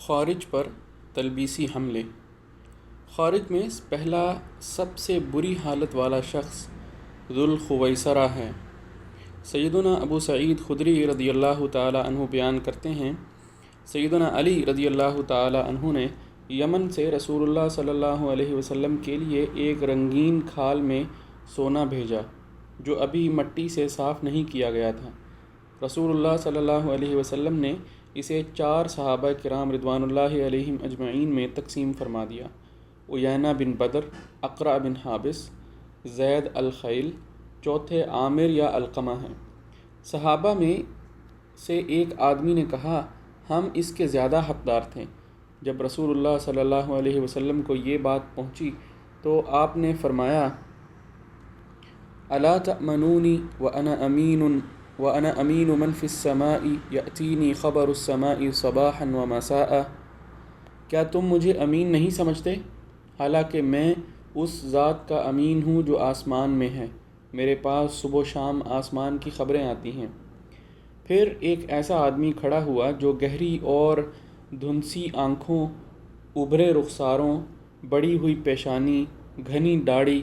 خارج پر تلبیسی حملے۔ خارج میں پہلا سب سے بری حالت والا شخص ذوالخویسرہ ہے۔ سیدنا ابو سعید خدری رضی اللہ تعالی عنہ بیان کرتے ہیں، سیدنا علی رضی اللہ تعالی عنہ نے یمن سے رسول اللہ صلی اللہ علیہ وسلم کے لیے ایک رنگین کھال میں سونا بھیجا جو ابھی مٹی سے صاف نہیں کیا گیا تھا۔ رسول اللہ صلی اللہ علیہ وسلم نے اسے 4 صحابہ کرام رضوان اللہ علیہم اجمعین میں تقسیم فرما دیا۔ عیینہ بن بدر، اقرع بن حابس، زید الخیل، چوتھے عامر یا علقمہ ہیں۔ صحابہ میں سے ایک آدمی نے کہا، ہم اس کے زیادہ حقدار تھے۔ جب رسول اللہ صلی اللہ علیہ وسلم کو یہ بات پہنچی تو آپ نے فرمایا، الا تأمنونی وانا امین من فی السماء یأتینی خبر السماء صباحا ومساء۔ کیا تم مجھے امین نہیں سمجھتے؟ حالانکہ میں اس ذات کا امین ہوں جو آسمان میں ہے، میرے پاس صبح و شام آسمان کی خبریں آتی ہیں۔ پھر ایک ایسا آدمی کھڑا ہوا جو گہری اور دھندسی آنکھوں، ابھرے رخساروں، بڑی ہوئی پیشانی، گھنی داڑھی،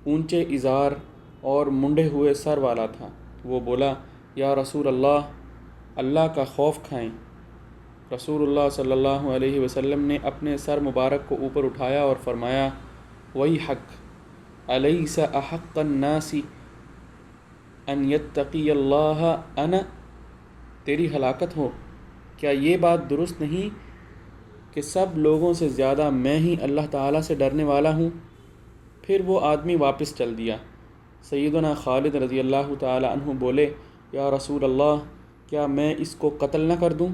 اونچے ازار اور منڈے ہوئے سر والا تھا۔ وہ بولا، یا رسول اللہ، اللہ کا خوف کھائیں۔ رسول اللہ صلی اللہ علیہ وسلم نے اپنے سر مبارک کو اوپر اٹھایا اور فرمایا، ویحک الیس احق الناس ان یتقی اللہ انا، تیری ہلاکت ہو، کیا یہ بات درست نہیں کہ سب لوگوں سے زیادہ میں ہی اللہ تعالیٰ سے ڈرنے والا ہوں؟ پھر وہ آدمی واپس چل دیا۔ سیدنا خالد رضی اللہ تعالی عنہ بولے، یا رسول اللہ، کیا میں اس کو قتل نہ کر دوں؟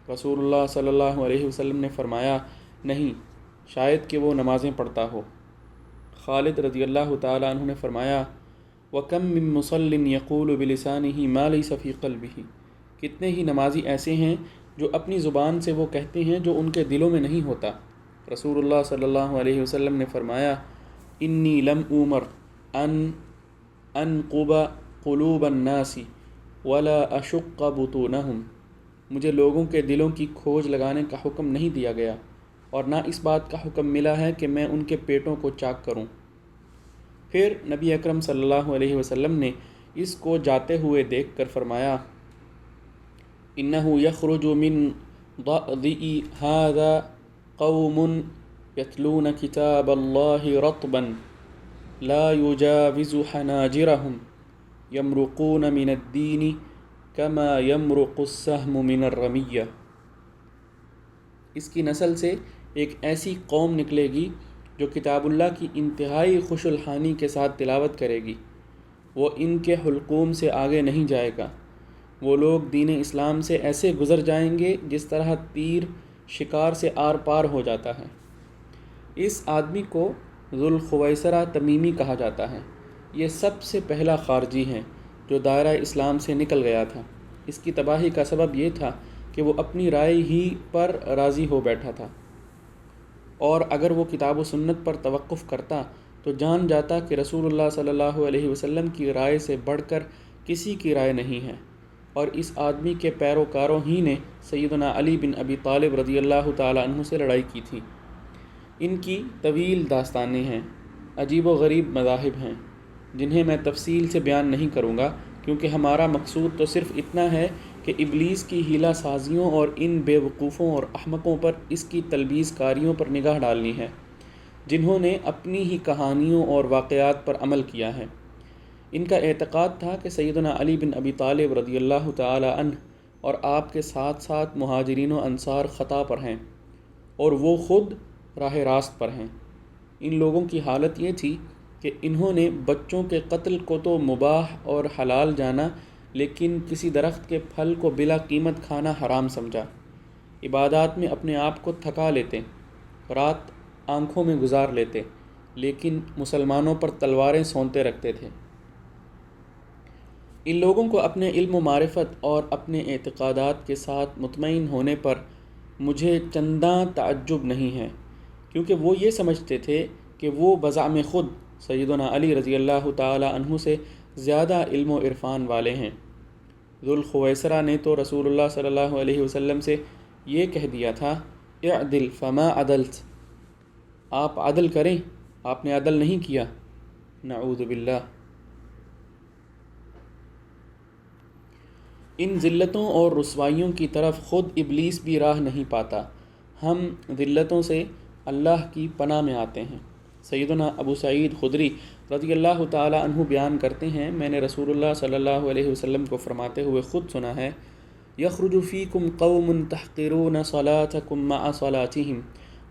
رسول اللہ صلی اللہ علیہ وسلم نے فرمایا، نہیں، شاید کہ وہ نمازیں پڑھتا ہو۔ خالد رضی اللہ تعالی عنہ نے فرمایا، وَكَم مِّن مُصَلٍّ يَقُولُ بِلِسَانِهِ مَا لَيْسَ فِي قَلْبِهِ، کتنے ہی نمازی ایسے ہیں جو اپنی زبان سے وہ کہتے ہیں جو ان کے دلوں میں نہیں ہوتا۔ رسول اللہ صلی اللہ علیہ وسلم نے فرمایا، انی لم اومر ان انقب قلوب الناس ولا اشق بطونہم، مجھے لوگوں کے دلوں کی کھوج لگانے کا حکم نہیں دیا گیا اور نہ اس بات کا حکم ملا ہے کہ میں ان کے پیٹوں کو چاک کروں۔ پھر نبی اکرم صلی اللہ علیہ وسلم نے اس کو جاتے ہوئے دیکھ کر فرمایا، انہ یخرج من ضأضئ ھذا قوم یتلون کتاب اللہ رطبا لا یجاوز حناجرہم یمرقون من الدین کما یمرق السہم من الرمیہ۔ اس کی نسل سے ایک ایسی قوم نکلے گی جو کتاب اللہ کی انتہائی خوش الحانی کے ساتھ تلاوت کرے گی، وہ ان کے حلقوم سے آگے نہیں جائے گا۔ وہ لوگ دین اسلام سے ایسے گزر جائیں گے جس طرح تیر شکار سے آر پار ہو جاتا ہے۔ اس آدمی کو ذوالخویسرہ تمیمی کہا جاتا ہے۔ یہ سب سے پہلا خارجی ہے جو دائرہ اسلام سے نکل گیا تھا۔ اس کی تباہی کا سبب یہ تھا کہ وہ اپنی رائے ہی پر راضی ہو بیٹھا تھا، اور اگر وہ کتاب و سنت پر توقف کرتا تو جان جاتا کہ رسول اللہ صلی اللہ علیہ وسلم کی رائے سے بڑھ کر کسی کی رائے نہیں ہے، اور اس آدمی کے پیروکاروں ہی نے سیدنا علی بن ابی طالب رضی اللہ تعالی عنہ سے لڑائی کی تھی۔ ان کی طویل داستانیں ہیں، عجیب و غریب مذاہب ہیں، جنہیں میں تفصیل سے بیان نہیں کروں گا، کیونکہ ہمارا مقصود تو صرف اتنا ہے کہ ابلیس کی ہیلہ سازیوں اور ان بے وقوفوں اور احمقوں پر، اس کی تلبیس کاریوں پر نگاہ ڈالنی ہے جنہوں نے اپنی ہی کہانیوں اور واقعات پر عمل کیا ہے۔ ان کا اعتقاد تھا کہ سیدنا علی بن ابی طالب رضی اللہ تعالی عنہ اور آپ کے ساتھ ساتھ مہاجرین و انصار خطا پر ہیں اور وہ خود راہ راست پر ہیں۔ ان لوگوں کی حالت یہ تھی کہ انہوں نے بچوں کے قتل کو تو مباح اور حلال جانا، لیکن کسی درخت کے پھل کو بلا قیمت کھانا حرام سمجھا۔ عبادات میں اپنے آپ کو تھکا لیتے، رات آنکھوں میں گزار لیتے، لیکن مسلمانوں پر تلواریں سونتے رکھتے تھے۔ ان لوگوں کو اپنے علم و معرفت اور اپنے اعتقادات کے ساتھ مطمئن ہونے پر مجھے چنداں تعجب نہیں ہے، کیونکہ وہ یہ سمجھتے تھے کہ وہ بزعم خود سیدنا علی رضی اللہ تعالی عنہ سے زیادہ علم و عرفان والے ہیں۔ ذوالخویسرہ نے تو رسول اللہ صلی اللہ علیہ وسلم سے یہ کہہ دیا تھا، اعدل فما عدلت، آپ عدل کریں، آپ نے عدل نہیں کیا، نعوذ باللہ۔ ان ذلتوں اور رسوائیوں کی طرف خود ابلیس بھی راہ نہیں پاتا۔ ہم ذلتوں سے اللہ کی پناہ میں آتے ہیں۔ سیدنا ابو سعید خدری رضی اللہ تعالی عنہ بیان کرتے ہیں، میں نے رسول اللہ صلی اللہ علیہ وسلم کو فرماتے ہوئے خود سنا ہے، یخرج فیکم قوم تحقرون صلاتکم مع صلاتہم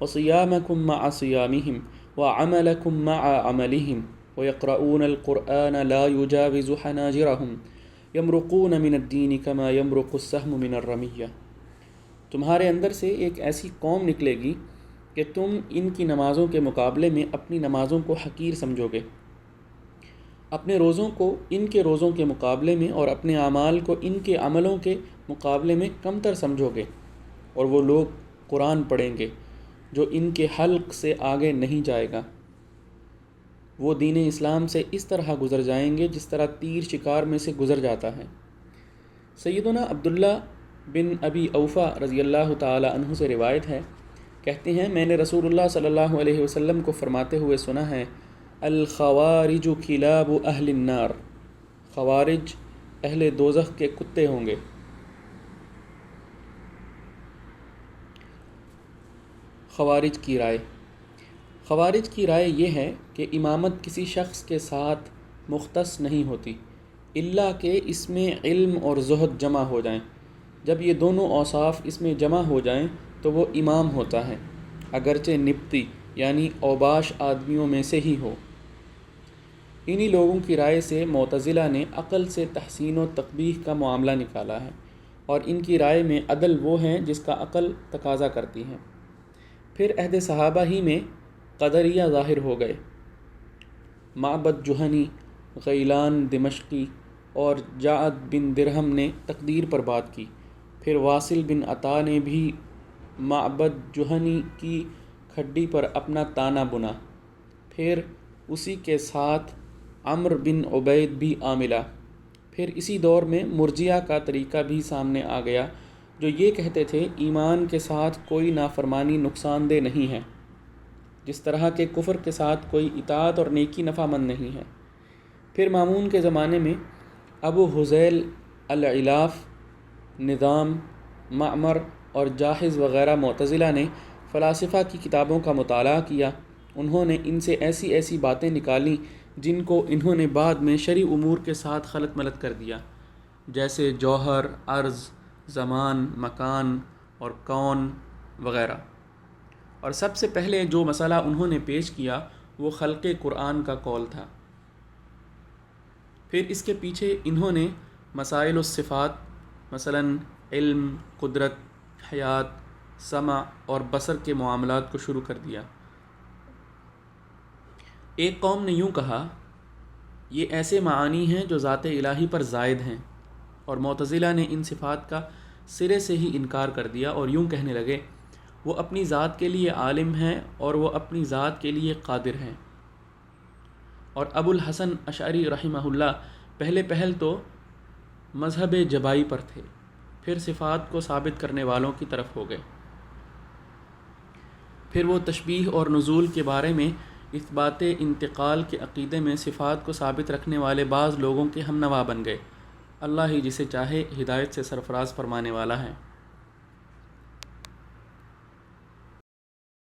وصیامکم مع صیامہم وعملکم مع عملہم ویقرؤون القرآن لا یجاوز حناجرہم یمرقون من الدین کما یمرق السہم من الرمیہ۔ تمہارے اندر سے ایک ایسی قوم نکلے گی کہ تم ان کی نمازوں کے مقابلے میں اپنی نمازوں کو حقیر سمجھو گے، اپنے روزوں کو ان کے روزوں کے مقابلے میں اور اپنے اعمال کو ان کے عملوں کے مقابلے میں کمتر سمجھو گے، اور وہ لوگ قرآن پڑھیں گے جو ان کے حلق سے آگے نہیں جائے گا۔ وہ دین اسلام سے اس طرح گزر جائیں گے جس طرح تیر شکار میں سے گزر جاتا ہے۔ سیدنا عبداللہ بن ابی اوفا رضی اللہ تعالی عنہ سے روایت ہے، کہتے ہیں میں نے رسول اللہ صلی اللہ علیہ وسلم کو فرماتے ہوئے سنا ہے، الخوارج کلاب اہل النار، خوارج اہل دوزخ کے کتے ہوں گے۔ خوارج کی رائے، خوارج کی رائے یہ ہے کہ امامت کسی شخص کے ساتھ مختص نہیں ہوتی الا کہ اس میں علم اور زہد جمع ہو جائیں۔ جب یہ دونوں اوصاف اس میں جمع ہو جائیں تو وہ امام ہوتا ہے، اگرچہ نبطی یعنی اوباش آدمیوں میں سے ہی ہو۔ انہی لوگوں کی رائے سے معتزلہ نے عقل سے تحسین و تقبیح کا معاملہ نکالا ہے، اور ان کی رائے میں عدل وہ ہیں جس کا عقل تقاضا کرتی ہے۔ پھر عہد صحابہ ہی میں قدریہ ظاہر ہو گئے۔ معبد جہنی، غیلان دمشقی اور جعد بن درہم نے تقدیر پر بات کی۔ پھر واصل بن عطا نے بھی معبد جہنی کی کھڈی پر اپنا تانا بنا۔ پھر اسی کے ساتھ عمرو بن عبید بھی آ ملا۔ پھر اسی دور میں مرجیہ کا طریقہ بھی سامنے آ گیا، جو یہ کہتے تھے ایمان کے ساتھ کوئی نافرمانی نقصان دہ نہیں ہے، جس طرح کہ کفر کے ساتھ کوئی اطاعت اور نیکی نفع مند نہیں ہے۔ پھر مامون کے زمانے میں ابو حذیل العلاف، نظام، معمر اور جاحظ وغیرہ معتزلہ نے فلاسفہ کی کتابوں کا مطالعہ کیا۔ انہوں نے ان سے ایسی ایسی باتیں نکالیں جن کو انہوں نے بعد میں شرعی امور کے ساتھ خلط ملط کر دیا، جیسے جوہر، عرض، زمان، مکان اور کون وغیرہ۔ اور سب سے پہلے جو مسئلہ انہوں نے پیش کیا وہ خلق قرآن کا قول تھا۔ پھر اس کے پیچھے انہوں نے مسائل الصفات، مثلا علم، قدرت، حیات، سمع اور بصر کے معاملات کو شروع کر دیا۔ ایک قوم نے یوں کہا، یہ ایسے معانی ہیں جو ذات الہی پر زائد ہیں، اور معتزلہ نے ان صفات کا سرے سے ہی انکار کر دیا اور یوں کہنے لگے، وہ اپنی ذات کے لیے عالم ہیں اور وہ اپنی ذات کے لیے قادر ہیں۔ اور ابو الحسن اشعری رحمہ اللہ پہل تو مذہب جبائی پر تھے، پھر صفات کو ثابت کرنے والوں کی طرف ہو گئے۔ پھر وہ تشبیہ اور نزول کے بارے میں اثبات انتقال کے عقیدے میں صفات کو ثابت رکھنے والے بعض لوگوں کے ہم نوا بن گئے۔ اللہ ہی جسے چاہے ہدایت سے سرفراز فرمانے والا ہے۔